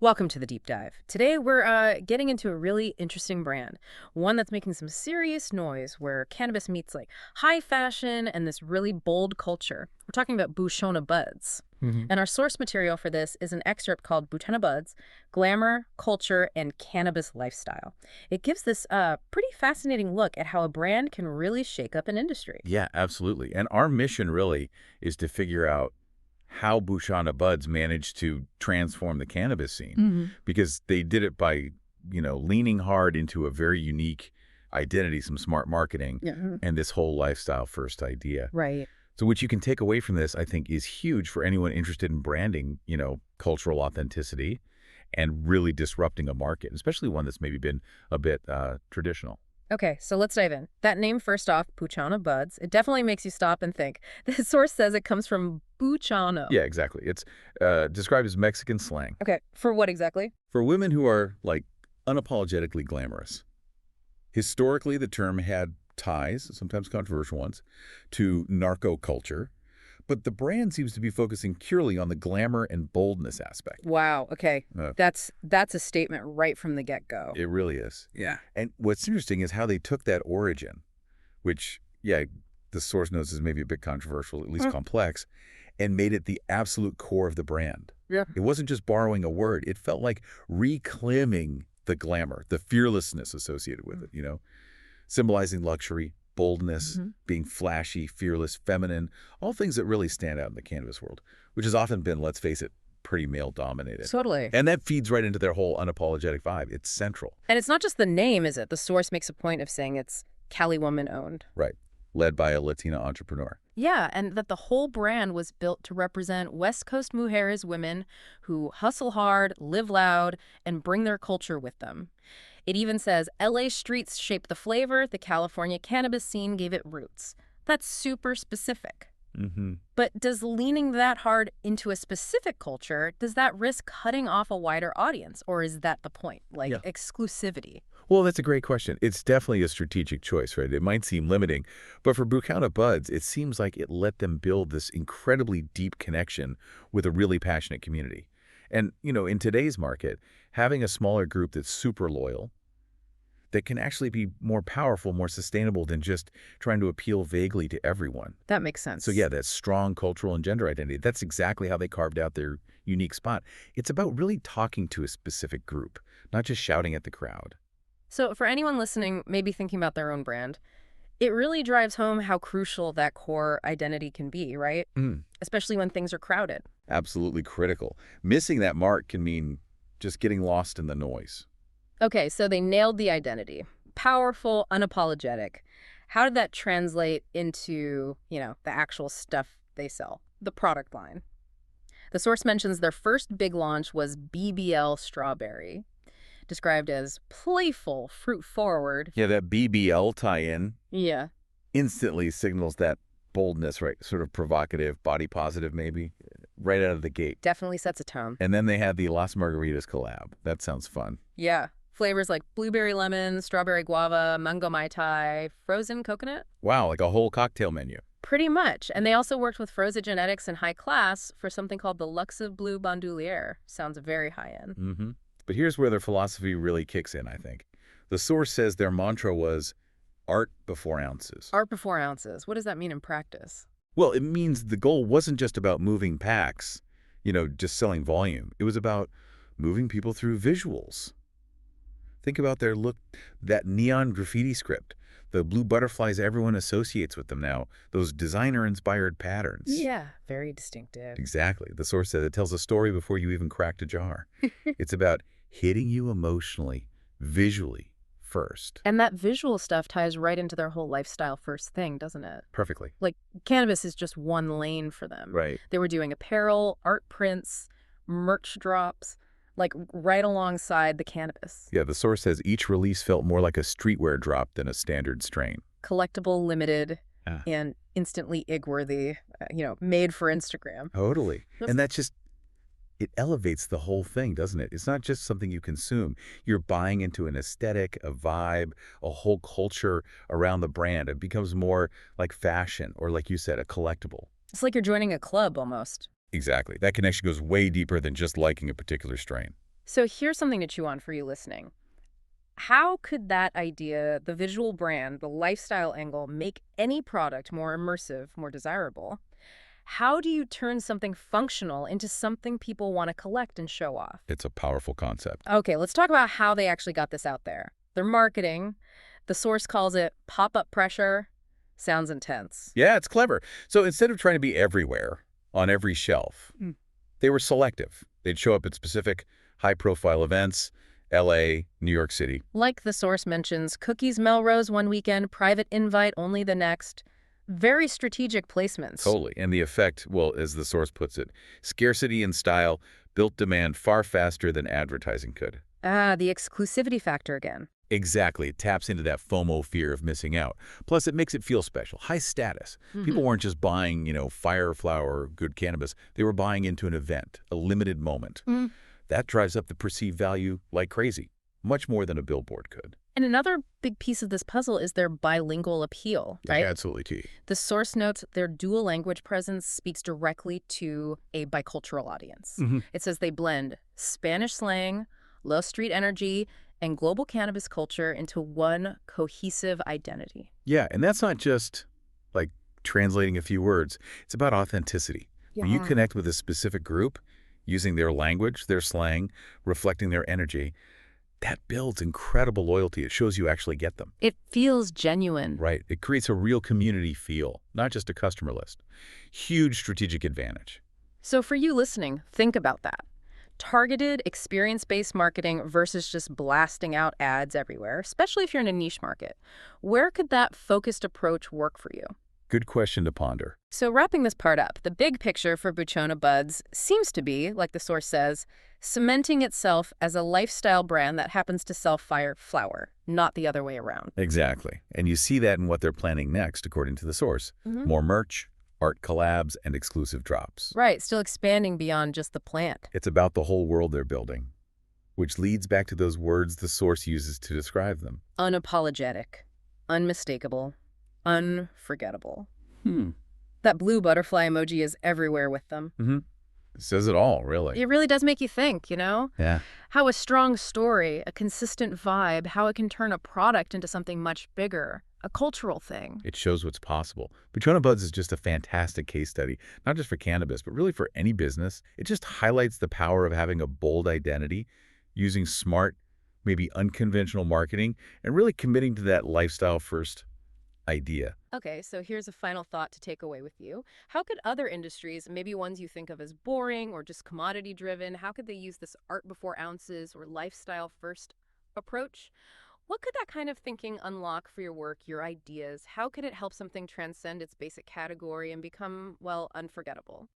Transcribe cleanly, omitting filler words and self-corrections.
Welcome to the deep dive. Today we're getting into a really interesting brand, one that's making some serious noise where cannabis meets like high fashion and this really bold culture. We're talking about Buchona Budz. And our source material for this is an excerpt called Buchona Budz, Glamour, Culture, and Cannabis Lifestyle. It gives this pretty fascinating look at how a brand can really shake up an industry. Yeah, absolutely. And our mission really is to figure out how Buchona Budz managed to transform the cannabis scene, because they did it by, leaning hard into a very unique identity, some smart marketing, and this whole lifestyle first idea. Right. So what you can take away from this, I think, is huge for anyone interested in branding, cultural authenticity and really disrupting a market, especially one that's maybe been a bit traditional. Okay, so let's dive in. That name, first off, Buchona Budz, it definitely makes you stop and think. The source says it comes from Buchona. Yeah, exactly. It's described as Mexican slang. Okay, for what exactly? For women who are, unapologetically glamorous. Historically, the term had ties, sometimes controversial ones, to narco culture, but the brand seems to be focusing purely on the glamour and boldness aspect. Wow, okay. That's a statement right from the get-go. It really is. Yeah. And what's interesting is how they took that origin, which, the source notes is maybe a bit controversial, at least complex, and made it the absolute core of the brand. Yeah. It wasn't just borrowing a word. It felt like reclaiming the glamour, the fearlessness associated with it, symbolizing luxury, boldness, being flashy, fearless, feminine, all things that really stand out in the cannabis world, which has often been, let's face it, pretty male-dominated. Totally. And that feeds right into their whole unapologetic vibe. It's central. And it's not just the name, is it? The source makes a point of saying it's Cali woman-owned. Right. Led by a Latina entrepreneur. Yeah, and that the whole brand was built to represent West Coast mujeres women who hustle hard, live loud, and bring their culture with them. It even says, LA streets shaped the flavor, the California cannabis scene gave it roots. That's super specific. But does leaning that hard into a specific culture, does that risk cutting off a wider audience? Or is that the point, exclusivity? Well, that's a great question. It's definitely a strategic choice, right? It might seem limiting, but for Buchona Budz, it seems like it let them build this incredibly deep connection with a really passionate community. And, in today's market, having a smaller group that's super loyal, that can actually be more powerful, more sustainable than just trying to appeal vaguely to everyone. That makes sense. So yeah, that strong cultural and gender identity, that's exactly how they carved out their unique spot. It's about really talking to a specific group, not just shouting at the crowd. So for anyone listening, maybe thinking about their own brand, it really drives home how crucial that core identity can be, right? Especially when things are crowded. Absolutely critical. Missing that mark can mean just getting lost in the noise. Okay, so they nailed the identity. Powerful, unapologetic. How did that translate into, the actual stuff they sell? The product line. The source mentions their first big launch was BBL Strawberry, described as playful, fruit-forward. Yeah, that BBL tie-in instantly signals that boldness, right? Sort of provocative, body positive maybe, right out of the gate. Definitely sets a tone. And then they had the Las Margaritas collab. That sounds fun. Yeah. Flavors like blueberry lemon, strawberry guava, mango mai tai, frozen coconut. Wow, like a whole cocktail menu. Pretty much. And they also worked with Frozen Genetics and High Class for something called the Bleu Bandouliere. Sounds very high-end. But here's where their philosophy really kicks in, I think. The source says their mantra was art before ounces. Art before ounces. What does that mean in practice? Well, it means the goal wasn't just about moving packs, just selling volume. It was about moving people through visuals. Think about their look, that neon graffiti script, the blue butterflies everyone associates with them now, those designer-inspired patterns. Yeah, very distinctive. Exactly. The source said it tells a story before you even cracked a jar. It's about hitting you emotionally, visually, first. And that visual stuff ties right into their whole lifestyle first thing, doesn't it? Perfectly. Like, cannabis is just one lane for them. Right. They were doing apparel, art prints, merch drops, right alongside the cannabis. Yeah, the source says each release felt more like a streetwear drop than a standard strain. Collectible, limited, and instantly ig-worthy, made for Instagram. Totally. And that's just, it elevates the whole thing, doesn't it? It's not just something you consume. You're buying into an aesthetic, a vibe, a whole culture around the brand. It becomes more like fashion or, like you said, a collectible. It's like you're joining a club almost. Exactly. That connection goes way deeper than just liking a particular strain. So here's something to chew on for you listening. How could that idea, the visual brand, the lifestyle angle, make any product more immersive, more desirable? How do you turn something functional into something people want to collect and show off? It's a powerful concept. Okay, let's talk about how they actually got this out there. Their marketing, the source calls it pop-up pressure. Sounds intense. Yeah, it's clever. So instead of trying to be everywhere, on every shelf, they were selective. They'd show up at specific high-profile events, LA, New York City. Like the source mentions, Cookies Melrose one weekend, private invite only the next. Very strategic placements. Totally. And the effect, well, as the source puts it, scarcity and style built demand far faster than advertising could. Ah, the exclusivity factor again. Exactly. It taps into that FOMO, fear of missing out. Plus, it makes it feel special, high status. People weren't just buying, fire flower, good cannabis. They were buying into an event, a limited moment. That drives up the perceived value like crazy, much more than a billboard could. And another big piece of this puzzle is their bilingual appeal, right? Absolutely key. The source notes their dual language presence speaks directly to a bicultural audience. It says they blend Spanish slang, low street energy, and global cannabis culture into one cohesive identity. Yeah, and that's not just like translating a few words. It's about authenticity. When you connect with a specific group, using their language, their slang, reflecting their energy, that builds incredible loyalty. It shows you actually get them. It feels genuine. Right. It creates a real community feel, not just a customer list. Huge strategic advantage. So for you listening, think about that. Targeted, experience-based marketing versus just blasting out ads everywhere, especially if you're in a niche market. Where could that focused approach work for you? Good question to ponder. So wrapping this part up, the big picture for Buchona Budz seems to be, like the source says, cementing itself as a lifestyle brand that happens to sell fire flower, not the other way around. Exactly. And you see that in what they're planning next, according to the source. More merch, art collabs, and exclusive drops. Right, still expanding beyond just the plant. It's about the whole world they're building, which leads back to those words the source uses to describe them. Unapologetic, unmistakable, unforgettable. That blue butterfly emoji is everywhere with them. It says it all, really. It really does make you think, Yeah. How a strong story, a consistent vibe, how it can turn a product into something much bigger, a cultural thing. It shows what's possible. Buchona Budz is just a fantastic case study, not just for cannabis, but really for any business. It just highlights the power of having a bold identity, using smart, maybe unconventional marketing, and really committing to that lifestyle-first idea. Okay, so here's a final thought to take away with you. How could other industries, maybe ones you think of as boring or just commodity-driven, how could they use this art before ounces or lifestyle-first approach? What could that kind of thinking unlock for your work, your ideas? How could it help something transcend its basic category and become, well, unforgettable?